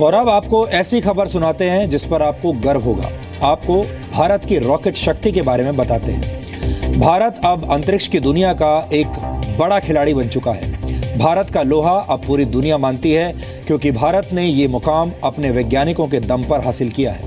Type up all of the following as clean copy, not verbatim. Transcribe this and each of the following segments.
और अब आपको ऐसी खबर सुनाते हैं जिस पर आपको गर्व होगा। आपको भारत की रॉकेट शक्ति के बारे में बताते हैं। भारत अब अंतरिक्ष की दुनिया का एक बड़ा खिलाड़ी बन चुका है। भारत का लोहा अब पूरी दुनिया मानती है क्योंकि भारत ने ये मुकाम अपने वैज्ञानिकों के दम पर हासिल किया है।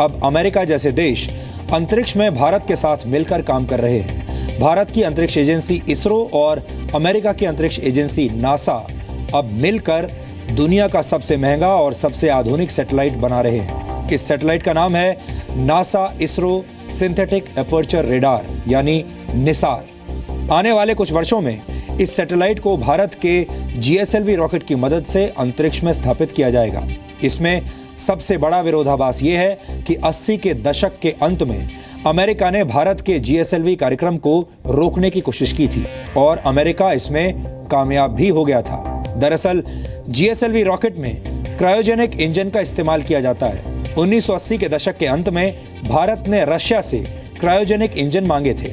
अब अमेरिका जैसे देश अंतरिक्ष में भारत के साथ मिलकर काम कर रहे हैं। भारत की अंतरिक्ष एजेंसी इसरो और अमेरिका की अंतरिक्ष एजेंसी नासा अब मिलकर दुनिया का सबसे महंगा और सबसे आधुनिक सैटेलाइट बना रहे हैं। इस सैटेलाइट का नाम है NASA ISRO synthetic aperture radar यानी निसार। आने वाले कुछ वर्षों में इस सैटेलाइट को भारत के GSLV रॉकेट की मदद से अंतरिक्ष में स्थापित किया जाएगा। इसमें सबसे बड़ा विरोधाभास ये है कि 80 के दशक के अंत में अमेरिका ने भारत के GSLV कार्यक्रम को रोकने की कोशिश की थी और अमेरिका इसमें कामयाब भी हो गया था। दरअसल GSLV रॉकेट में क्रायोजेनिक इंजन का इस्तेमाल किया जाता है। 1980 के दशक के अंत में भारत ने रशिया से क्रायोजेनिक इंजन मांगे थे।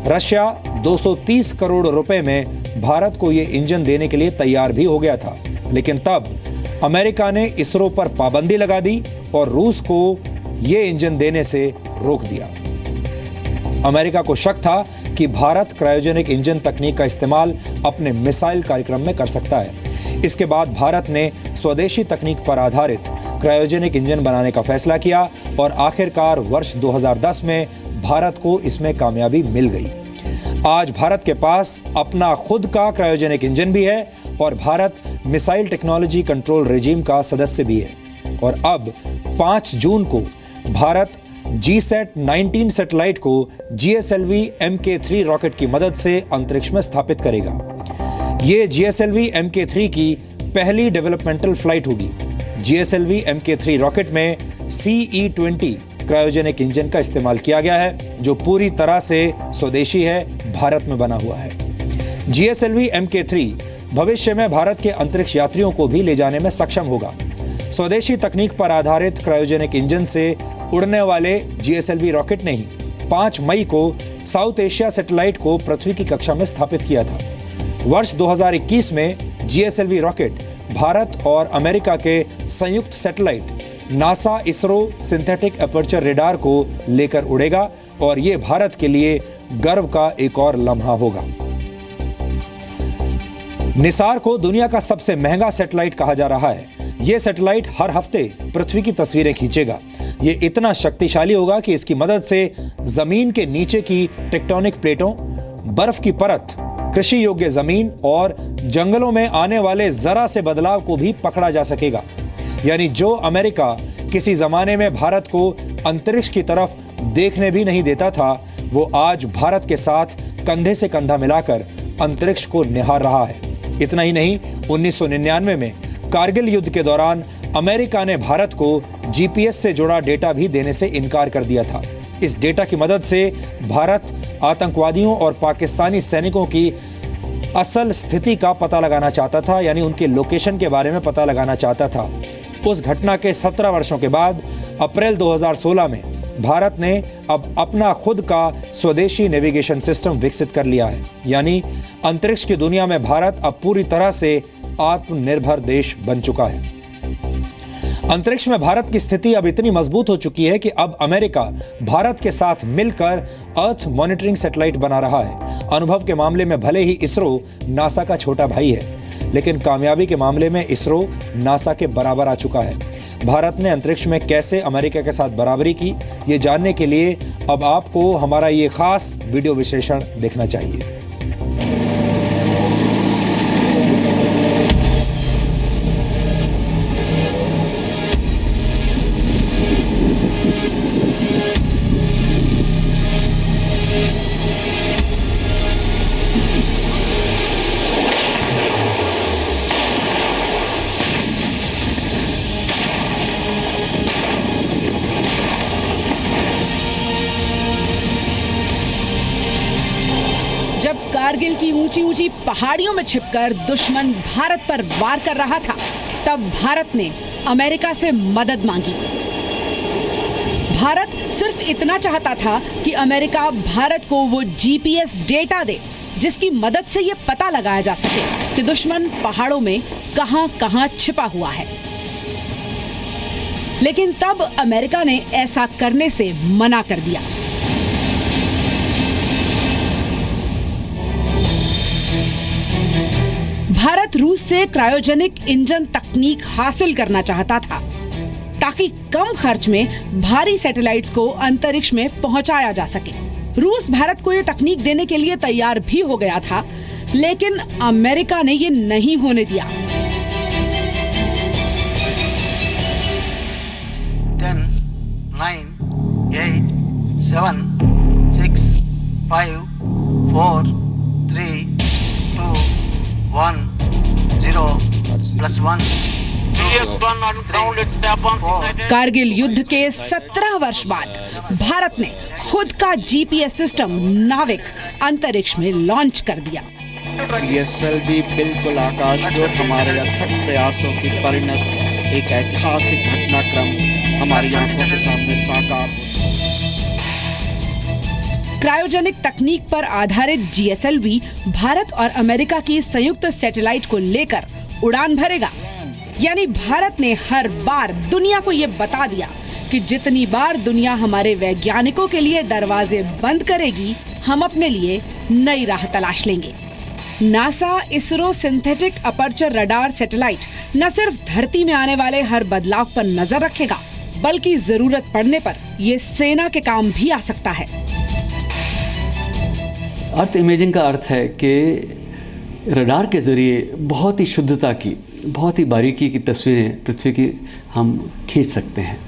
रशिया 230 करोड़ रुपए में भारत को ये इंजन देने के लिए तैयार भी हो गया था, लेकिन तब अमेरिका ने इसरो पर पाबंदी लगा दी और रूस को ये इंजन देने से रोक दिया। अमेरिका को शक था कि भारत क्रायोजेनिक इंजन तकनीक का इस्तेमाल अपने मिसाइल कार्यक्रम में कर सकता है। इसके बाद भारत ने स्वदेशी तकनीक पर आधारित क्रायोजेनिक इंजन बनाने का फैसला किया और आखिरकार वर्ष 2010 में भारत को इसमें कामयाबी मिल गई। आज भारत के पास अपना खुद का क्रायोजेनिक इंजन भी है और Bharat missile technology control regime का सदस्य भी है। और अब 5 जून को भारत GSAT-19 सैटेलाइट को GSLV Mk3 रॉकेट की मदद से अंतरिक्ष में स्थापित करेगा। ये GSLV Mk3 की पहली डेवलपमेंटल फ्लाइट होगी। GSLV Mk3 रॉकेट में CE-20 क्रायोजेनिक इंजन का इस्तेमाल किया गया है जो पूरी तरह से स्वदेशी है, भारत में बना हुआ है। GSLV Mk3 भविष्य में भारत के अंतरिक्ष यात्रियों को भी ले जाने में सक्षम होगा। स्वदेशी तकनीक पर आधारित क्रायोजेनिक इंजन से उड़ने वाले GSLV रॉकेट ने ही 5 मई को साउथ एशिया सैटेलाइट को पृथ्वी की कक्षा में स्थापित किया था। वर्ष 2021 में GSLV रॉकेट भारत और अमेरिका के संयुक्त satellite NASA ISRO synthetic aperture radar को लेकर उड़ेगा और ये भारत के लिए गर्व का एक और लम्हा होगा। निसार को दुनिया का सबसे महंगा सैटेलाइट कहा जा रहा है। यह सैटेलाइट हर हफ्ते पृथ्वी की तस्वीरें खींचेगा। ये इतना शक्तिशाली होगा कि इसकी मदद से जमीन के नीचे की टेक्टोनिक प्लेटों, बर्फ की परत, कृषि योग्य जमीन और जंगलों में आने वाले जरा से बदलाव को भी पकड़ा जा सकेगा। यानी जो अमेरिका किसी जमाने में भारत को अंतरिक्ष की तरफ देखने भी नहीं देता था, वो आज भारत के साथ कंधे से कंधा मिलाकर अंतरिक्ष को निहार रहा है। इतना ही नहीं, 1999 में कारगिल युद्ध के दौरान अमेरिका ने भारत को GPS से जुड़ा डेटा भी देने से इनकार कर दिया था। इस डेटा की मदद से भारत आतंकवादियों और पाकिस्तानी सैनिकों की असल स्थिति का पता लगाना चाहता था, यानी उनके लोकेशन के बारे में पता लगाना चाहता था। उस घटना के 17 वर्षों के बाद अप्रैल 2016 में भारत ने अब अपना खुद का स्वदेशी नेविगेशन सिस्टम विकसित कर लिया है। यानी अंतरिक्ष की दुनिया में भारत अब पूरी तरह से आत्मनिर्भर देश बन चुका है। अंतरिक्ष में भारत की स्थिति अब इतनी मजबूत हो चुकी है कि अब अमेरिका भारत के साथ मिलकर अर्थ मॉनिटरिंग सैटेलाइट बना रहा है। अनुभव के मामले में भले ही इसरो नासा का छोटा भाई है, लेकिन कामयाबी के मामले में इसरो नासा के बराबर आ चुका है। भारत ने अंतरिक्ष में कैसे अमेरिका के साथ बराबरी की, ये जानने के लिए अब आपको हमारा ये खास वीडियो विश्लेषण देखना चाहिए। कारगिल की ऊंची ऊंची पहाड़ियों में छिपकर दुश्मन भारत पर वार कर रहा था, तब भारत ने अमेरिका से मदद मांगी। भारत सिर्फ इतना चाहता था कि अमेरिका भारत को वो GPS डेटा दे जिसकी मदद से ये पता लगाया जा सके कि दुश्मन पहाड़ों में कहां-कहां छिपा हुआ है। लेकिन तब अमेरिका ने ऐसा करने से मना कर दिया। भारत रूस से क्रायोजेनिक इंजन तकनीक हासिल करना चाहता था ताकि कम खर्च में भारी सैटेलाइट्स को अंतरिक्ष में पहुंचाया जा सके। रूस भारत को ये तकनीक देने के लिए तैयार भी हो गया था, लेकिन अमेरिका ने ये नहीं होने दिया। 10, 9, 8, 7, 6, 5, 4, 3, 2, 1, 0, +1। कारगिल युद्ध के 17 वर्ष बाद भारत ने खुद का जीपीएस सिस्टम नाविक अंतरिक्ष में लॉन्च कर दिया। GSLV बिल्कुल आकाश, जो हमारे अथक प्रयासों की परिणत एक ऐतिहासिक घटनाक्रम हमारी आंखों के सामने साकार। क्रायोजेनिक तकनीक पर आधारित जीएसएलवी भारत और अमेरिका की संयुक्त सैटेलाइट को लेकर उड़ान भरेगा। यानी भारत ने हर बार दुनिया को ये बता दिया कि जितनी बार दुनिया हमारे वैज्ञानिकों के लिए दरवाजे बंद करेगी, हम अपने लिए नई राह तलाश लेंगे। NASA ISRO synthetic aperture radar satellite न सिर्फ धरती में आने वाले हर बदलाव पर नजर रखेगा, बल्कि जरूरत पड़ने पर ये सेना के काम भी आ सकता है। अर्थ इमेजिंग का अर्थ है कि रडार के जरिए बहुत ही शुद्धता की, बहुत ही बारीकी की तस्वीरें पृथ्वी की हम खींच सकते हैं।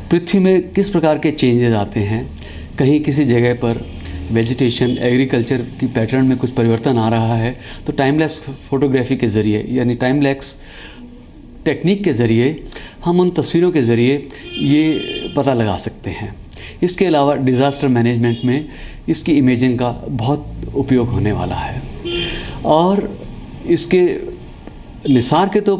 पृथ्वी में किस प्रकार के चेंजेस आते हैं, कहीं किसी जगह पर वेजिटेशन, एग्रीकल्चर की पैटर्न में कुछ परिवर्तन आ रहा है, तो टाइम लैप्स फोटोग्राफी के ज़रिए यानी टाइम लैप्स टेक्निक के ज़रिए हम उन तस्वीरों के ज़रिए ये पता लगा सकते हैं। इसके अलावा डिज़ास्टर मैनेजमेंट में इसकी इमेजिंग का बहुत उपयोग होने वाला है और इसके निसार के तो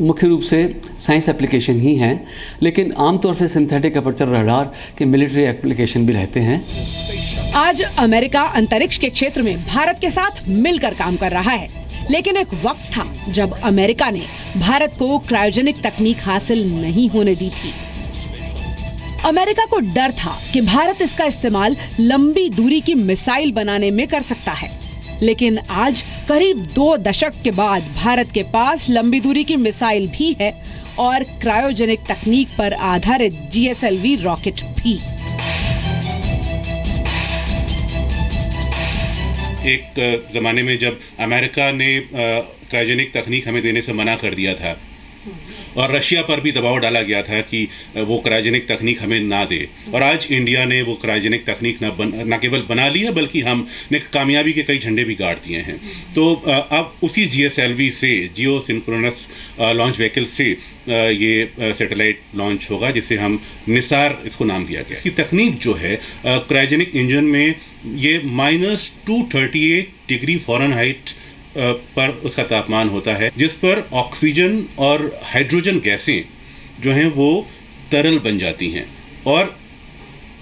मुख्य रूप से साइंस एप्लीकेशन ही हैं, लेकिन आमतौर से सिंथेटिक अपर्चर रडार के मिलिट्री एप्लीकेशन भी रहते हैं। आज अमेरिका अंतरिक्ष के क्षेत्र में भारत के साथ मिलकर काम कर रहा है, लेकिन एक वक्त था जब अमेरिका ने भारत को क्रायोजेनिक तकनीक हासिल नहीं होने दी थी। अमेरिका को डर था कि भारत इसका इस्तेमाल लंबी दूरी की मिसाइल बनाने में कर सकता है, लेकिन आज करीब 2 दशक के बाद भारत के पास लंबी दूरी की मिसाइल भी है और क्रायोजेनिक तकनीक पर आधारित जीएसएलवी रॉकेट भी। एक ज़माने में जब अमेरिका ने क्रायोजेनिक तकनीक हमें देने से मना कर दिया था और रशिया पर भी दबाव डाला गया था कि वो क्रायोजेनिक तकनीक हमें ना दे, और आज इंडिया ने वो क्रायोजेनिक तकनीक न केवल बना ली है बल्कि हमने कामयाबी के कई झंडे भी गाड़ दिए हैं। तो अब उसी जीएसएलवी से, जियो सिंक्रोनस लॉन्च व्हीकल से ये सैटेलाइट लॉन्च होगा, जिसे हम निसार इसको नाम दिया गया। इसकी तकनीक जो है क्रायोजेनिक इंजन में ये -238 डिग्री फ़ारेनहाइट पर उसका तापमान होता है, जिस पर ऑक्सीजन और हाइड्रोजन गैसें जो हैं वो तरल बन जाती हैं और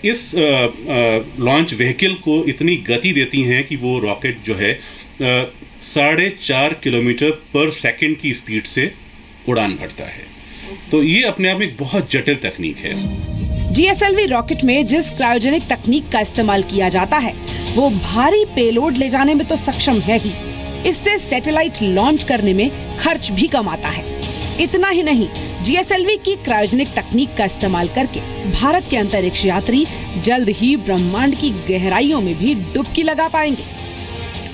इस लॉन्च व्हीकल को इतनी गति देती हैं कि वो रॉकेट जो है 4.5 किलोमीटर पर सेकंड की स्पीड से उड़ान भरता है। तो ये अपने आप में एक बहुत जटिल तकनीक है। जीएसएलवी रॉकेट में जिस क्रायोजेनिक तकनीक का इस्तेमाल किया जाता है वो भारी पेलोड ले जाने में तो सक्षम है ही, इससे सैटेलाइट लॉन्च करने में खर्च भी कम आता है। इतना ही नहीं, जीएसएलवी की क्रायोजेनिक तकनीक का इस्तेमाल करके भारत के अंतरिक्ष यात्री जल्द ही ब्रह्मांड की गहराइयों में भी डुबकी लगा पाएंगे।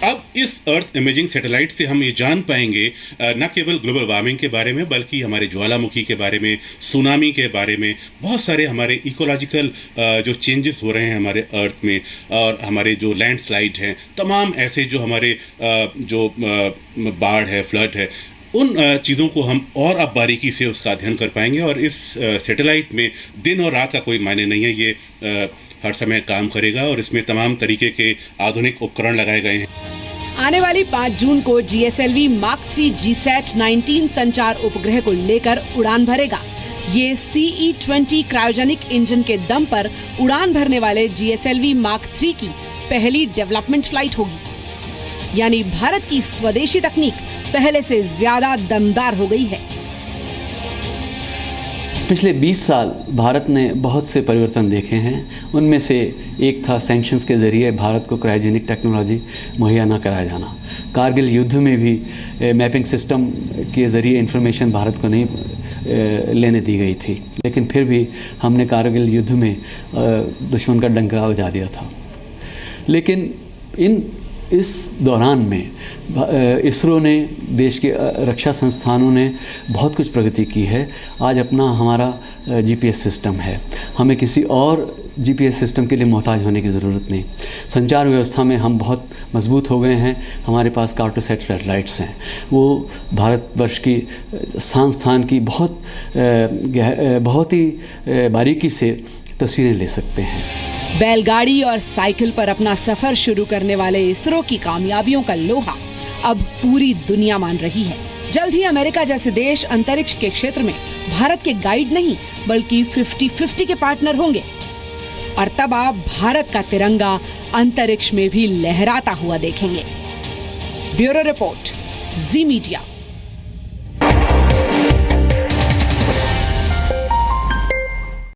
अब इस अर्थ इमेजिंग सैटेलाइट से हम ये जान पाएंगे न केवल ग्लोबल वार्मिंग के बारे में, बल्कि हमारे ज्वालामुखी के बारे में, सुनामी के बारे में, बहुत सारे हमारे इकोलॉजिकल जो चेंजेस हो रहे हैं हमारे अर्थ में, और हमारे जो लैंडस्लाइड हैं, तमाम ऐसे जो हमारे जो बाढ़ है, फ्लड है, उन चीज़ों को हम और अब बारीकी से उसका अध्ययन कर पाएंगे। और इस सैटेलाइट में दिन और रात का कोई मायने नहीं है, ये हर समय काम करेगा और इसमें तमाम तरीके के आधुनिक उपकरण लगाए गए हैं। आने वाली 5 जून को जीएसएलवी मार्क 3 जीसैट 19 संचार उपग्रह को लेकर उड़ान भरेगा। ये CE-20 क्रायोजेनिक इंजन के दम पर उड़ान भरने वाले जीएसएलवी मार्क 3 की पहली डेवलपमेंट फ्लाइट होगी। यानी भारत की स्वदेशी तकनीक पहले से ज्यादा दमदार हो गई है। पिछले 20 साल भारत ने बहुत से परिवर्तन देखे हैं। उनमें से एक था सैंक्शंस के ज़रिए भारत को क्रायोजेनिक टेक्नोलॉजी मुहैया न कराया जाना। कारगिल युद्ध में भी मैपिंग सिस्टम के ज़रिए इंफॉर्मेशन भारत को नहीं लेने दी गई थी, लेकिन फिर भी हमने कारगिल युद्ध में दुश्मन का डंका बजा दिया था। लेकिन इस दौरान में इसरो ने, देश के रक्षा संस्थानों ने बहुत कुछ प्रगति की है। आज हमारा जीपीएस सिस्टम है, हमें किसी और जीपीएस सिस्टम के लिए मोहताज होने की ज़रूरत नहीं। संचार व्यवस्था में हम बहुत मजबूत हो गए हैं। हमारे पास कार्टोसैट सैटेलाइट्स हैं, वो भारतवर्ष की स्थान की बहुत ही बारीकी से तस्वीरें ले सकते हैं। बैलगाड़ी और साइकिल पर अपना सफर शुरू करने वाले इसरो की कामयाबियों का लोहा अब पूरी दुनिया मान रही है। जल्द ही अमेरिका जैसे देश अंतरिक्ष के क्षेत्र में भारत के गाइड नहीं बल्कि 50-50 के पार्टनर होंगे, और तब आप भारत का तिरंगा अंतरिक्ष में भी लहराता हुआ देखेंगे। ब्यूरो रिपोर्ट, जी मीडिया।